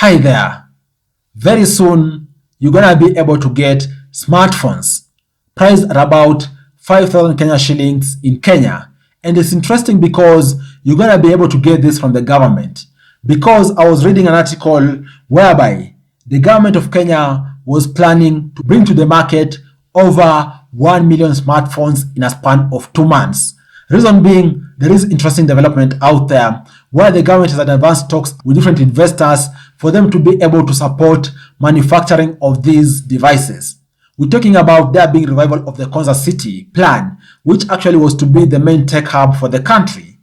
Hi there. Very soon, you're gonna be able to get smartphones priced at about 5,000 Kenya shillings in Kenya. And it's interesting because you're gonna be able to get this from the government. Because I was reading an article whereby the government of Kenya was planning to bring to the market over 1 million smartphones in a span of 2 months. Reason being, there is interesting development out there where the government has advanced talks with different investors for them to be able to support manufacturing of these devices. We're talking about there being revival of the Konza City plan, which actually was to be the main tech hub for the country.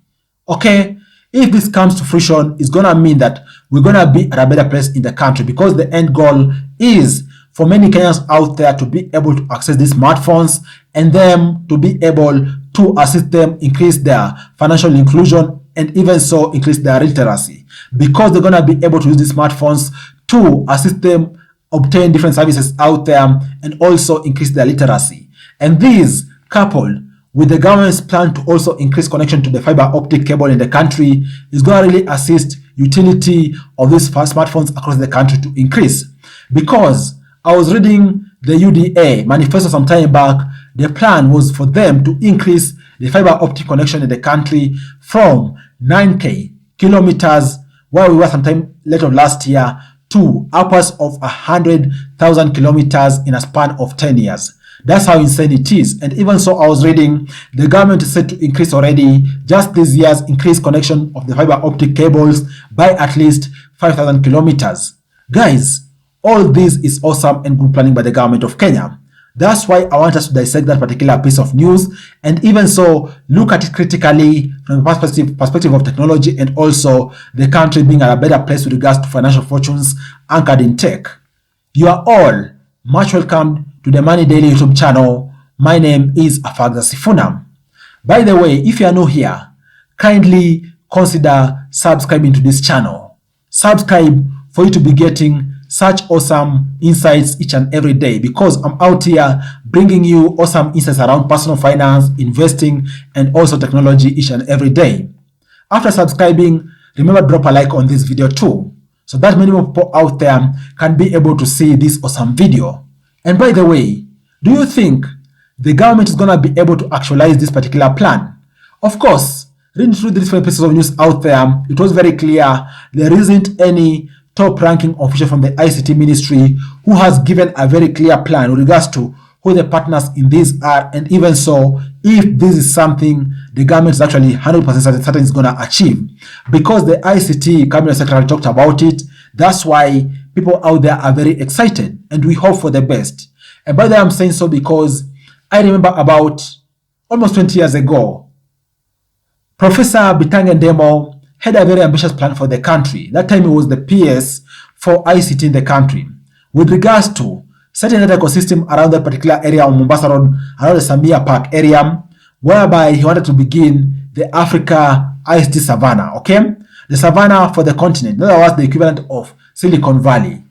Okay, if this comes to fruition, it's gonna mean that we're gonna be at a better place in the country because the end goal is for many Kenyans out there to be able to access these smartphones and them to be able to assist them increase their financial inclusion and even so increase their literacy, because they're going to be able to use these smartphones to assist them obtain different services out there and also increase their literacy. And these, coupled with the government's plan to also increase connection to the fiber optic cable in the country, is going to really assist utility of these smartphones across the country to increase. Because I was reading the UDA manifesto some time back, the plan was for them to increase the fiber optic connection in the country from 9k kilometers, where we were sometime later last year, to upwards of 100,000 kilometers in a span of 10 years. That's how insane it is. And even so, I was reading the government is set to increase already just these years, increase connection of the fiber optic cables by at least 5,000 kilometers. Guys, all this is awesome and good planning by the government of Kenya. That's why I want us to dissect that particular piece of news and even so look at it critically from the perspective of technology and also the country being at a better place with regards to financial fortunes anchored in tech. You are all much welcome to the Money Daily YouTube channel. My name is Afagza Sifuna. By the way, if you are new here, kindly consider subscribing to this channel. Subscribe for you to be getting such awesome insights each and every day, because I'm out here bringing you awesome insights around personal finance, investing, and also technology each and every day. After subscribing, remember drop a like on this video too, so that many more people out there can be able to see this awesome video. And by the way, do you think the government is going to be able to actualize this particular plan? Of course, reading through the different pieces of news out there, it was very clear there isn't any top-ranking official from the ICT ministry who has given a very clear plan with regards to who the partners in this are, and even so, if this is something the government is actually 100% certain is going to achieve. Because the ICT cabinet secretary talked about it, that's why people out there are very excited, and we hope for the best. And by the way, I'm saying so because I remember about almost 20 years ago, Professor Bitange Ndemo had a very ambitious plan for the country. That time it was the PS for ICT in the country with regards to setting that ecosystem around that particular area on Mombasa Road, around the Samia Park area, whereby he wanted to begin the Africa ICT Savannah, okay? The Savannah for the continent. That was the equivalent of Silicon Valley.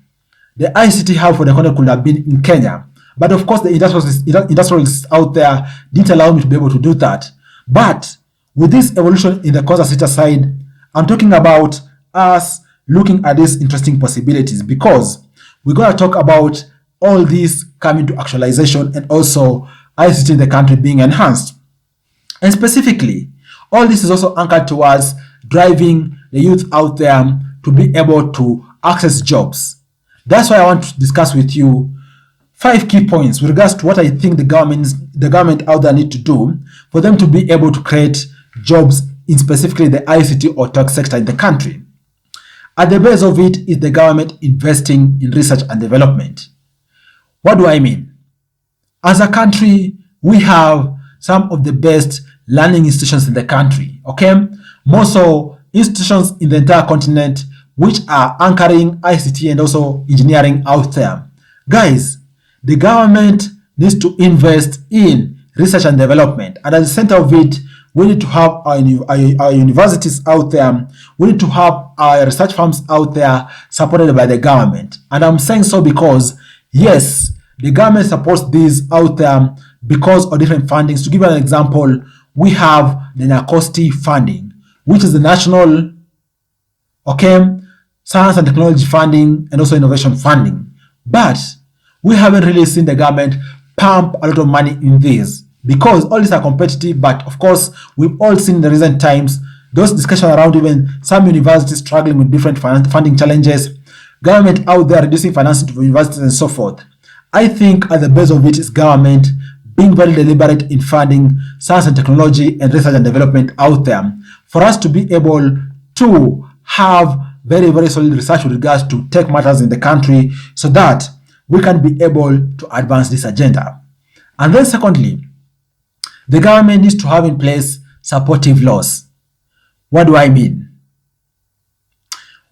The ICT hub for the continent could have been in Kenya. But of course, the industrialists out there didn't allow me to be able to do that. But with this evolution in the Konza City side, I'm talking about us looking at these interesting possibilities, because we're going to talk about all these coming to actualization and also ICT in the country being enhanced. And specifically, all this is also anchored towards driving the youth out there to be able to access jobs. That's why I want to discuss with you 5 key points with regards to what I think the government out there need to do for them to be able to create jobs in specifically the ICT or tech sector in the country. At the base of it is the government investing in research and development. What do I mean? As a country, we have some of the best learning institutions in the country, okay? More so, institutions in the entire continent which are anchoring ICT and also engineering out there. Guys, the government needs to invest in research and development, and at the center of it, we need to have our universities out there. We need to have our research firms out there supported by the government. And I'm saying so because, yes, the government supports these out there because of different fundings. To give you an example, we have the NACOSTI funding, which is the national science and technology funding, and also innovation funding. But we haven't really seen the government pump a lot of money in this because all these are competitive. But of course, we've all seen in the recent times those discussions around even some universities struggling with different funding challenges, government out there reducing financing to universities and so forth. I think at the base of it is government being very deliberate in funding science and technology and research and development out there for us to be able to have very, very solid research with regards to tech matters in the country so that we can be able to advance this agenda. And then secondly, the government needs to have in place supportive laws. What do I mean?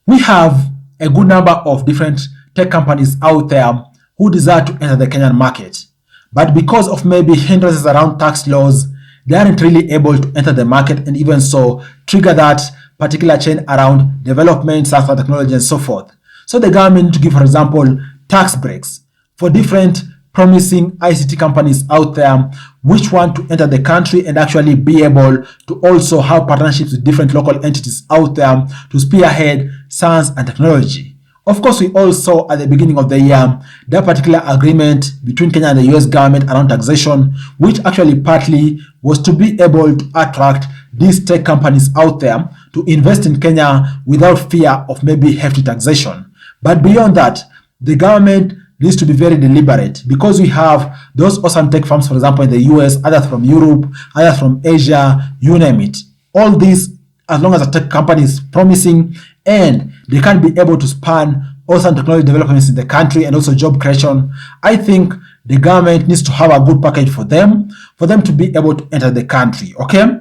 We have a good number of different tech companies out there who desire to enter the Kenyan market. But because of maybe hindrances around tax laws, they aren't really able to enter the market and even so trigger that particular chain around development, science and technology and so forth. So the government need to give, for example, tax breaks for different promising ICT companies out there which want to enter the country and actually be able to also have partnerships with different local entities out there to spearhead science and technology. Of course, we all saw at the beginning of the year that particular agreement between Kenya and the US government around taxation, which actually partly was to be able to attract these tech companies out there to invest in Kenya without fear of maybe hefty taxation. But beyond that, the government needs to be very deliberate because we have those awesome tech firms, for example, in the US, others from Europe, others from Asia, you name it. All these, as long as a tech company is promising and they can be able to span awesome technology developments in the country and also job creation, I think the government needs to have a good package for them to be able to enter the country, okay?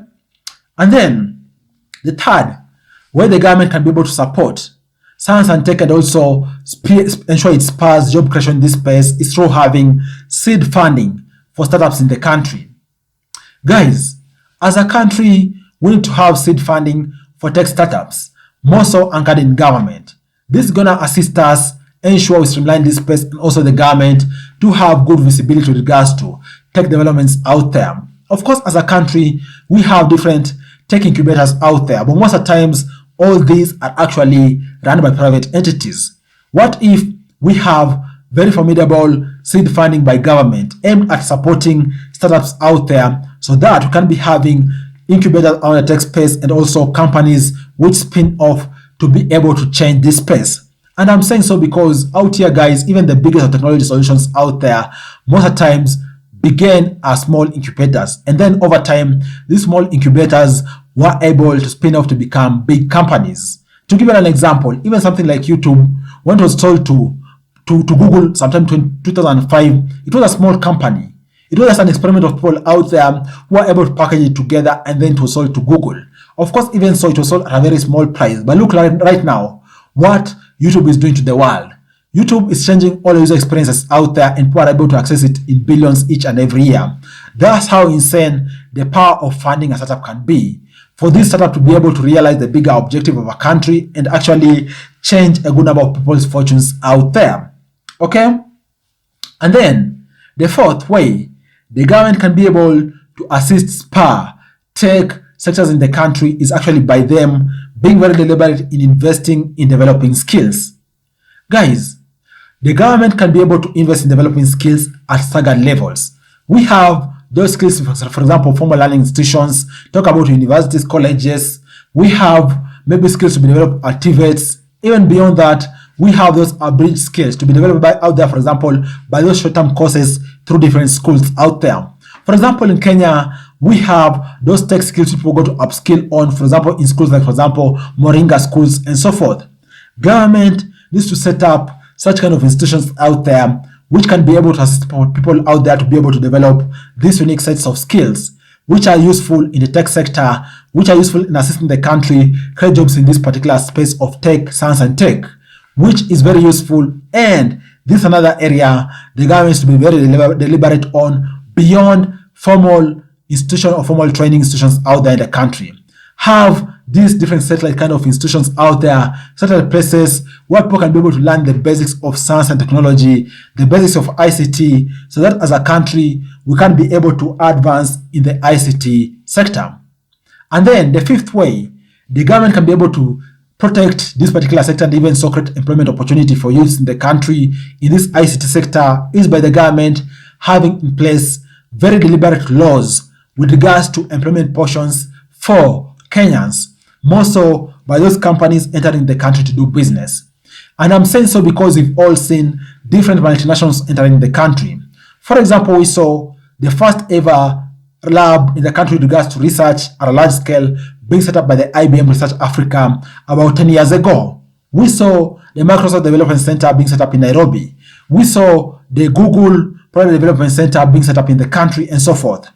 And then the third, where the government can be able to support science and tech and also ensure it spurs job creation in this space is through having seed funding for startups in the country. Guys, as a country, we need to have seed funding for tech startups, more so anchored in government. This is going to assist us ensure we streamline this space and also the government to have good visibility with regards to tech developments out there. Of course, as a country, we have different tech incubators out there, but most of the times, all these are actually run by private entities. What if we have very formidable seed funding by government aimed at supporting startups out there so that we can be having incubators on the tech space and also companies which spin off to be able to change this space? And I'm saying so because out here, guys, even the biggest of technology solutions out there, most of the times began as small incubators. And then over time, these small incubators were able to spin off to become big companies. To give you an example, even something like YouTube, when it was sold to Google sometime in 2005, it was a small company. It was just an experiment of people out there who were able to package it together and then it was sold to Google. Of course, even so, it was sold at a very small price. But look right now, what YouTube is doing to the world. YouTube is changing all the user experiences out there and people are able to access it in billions each and every year. That's how insane the power of funding a startup can be. For this startup to be able to realize the bigger objective of a country and actually change a good number of people's fortunes out there. Okay? And then the fourth way, the government can be able to assist spur tech sectors in the country is actually by them being very deliberate in investing in developing skills. Guys, the government can be able to invest in developing skills at staggered levels. We have those skills, for example, formal learning institutions, talk about universities, colleges. We have maybe skills to be developed at TVETs. Even beyond that, we have those abridged skills to be developed out there, for example, by those short-term courses through different schools out there. For example, in Kenya, we have those tech skills people go to upskill on, for example, in schools like, for example, Moringa schools and so forth. Government needs to set up such kind of institutions out there which can be able to assist people out there to be able to develop these unique sets of skills which are useful in the tech sector, which are useful in assisting the country create jobs in this particular space of tech, science and tech, which is very useful. And this is another area the government needs to be very deliberate on beyond formal institution or formal training institutions out there in the country. Have these different satellite kind of institutions out there, satellite places where people can be able to learn the basics of science and technology, the basics of ICT, so that as a country, we can be able to advance in the ICT sector. And then the fifth way, the government can be able to protect this particular sector and even so create employment opportunity for youth in the country in this ICT sector is by the government having in place very deliberate laws with regards to employment portions for Kenyans, more so by those companies entering the country to do business. And I'm saying so because we've all seen different multinationals entering the country. For example, we saw the first ever lab in the country with regards to research at a large scale being set up by the IBM Research Africa about 10 years ago. We saw the Microsoft Development Center being set up in Nairobi. We saw the Google Product Development Center being set up in the country and so forth.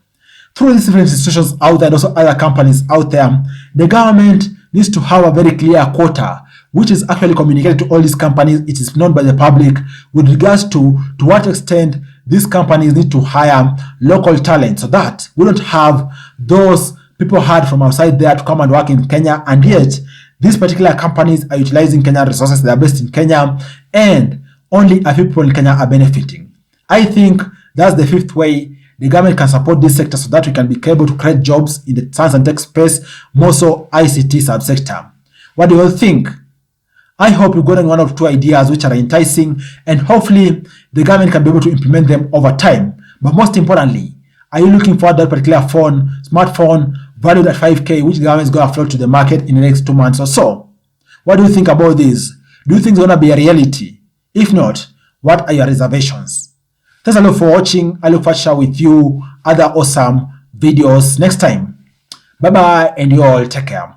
Through these different institutions out there and also other companies out there, the government needs to have a very clear quota which is actually communicated to all these companies. It is known by the public with regards to what extent these companies need to hire local talent so that we don't have those people hired from outside there to come and work in Kenya, and yet these particular companies are utilizing Kenyan resources. They are based in Kenya and only a few people in Kenya are benefiting. I think that's the fifth way the government can support this sector so that we can be able to create jobs in the science and tech space, more so ICT subsector. What do you all think? I hope you got one or two ideas which are enticing, and hopefully the government can be able to implement them over time. But most importantly, are you looking for that particular smartphone valued at 5K, which the government is going to float to the market in the next 2 months or so? What do you think about this? Do you think it's going to be a reality? If not, what are your reservations? Thanks a lot for watching. I look forward to share with you other awesome videos next time. Bye bye, and you all take care.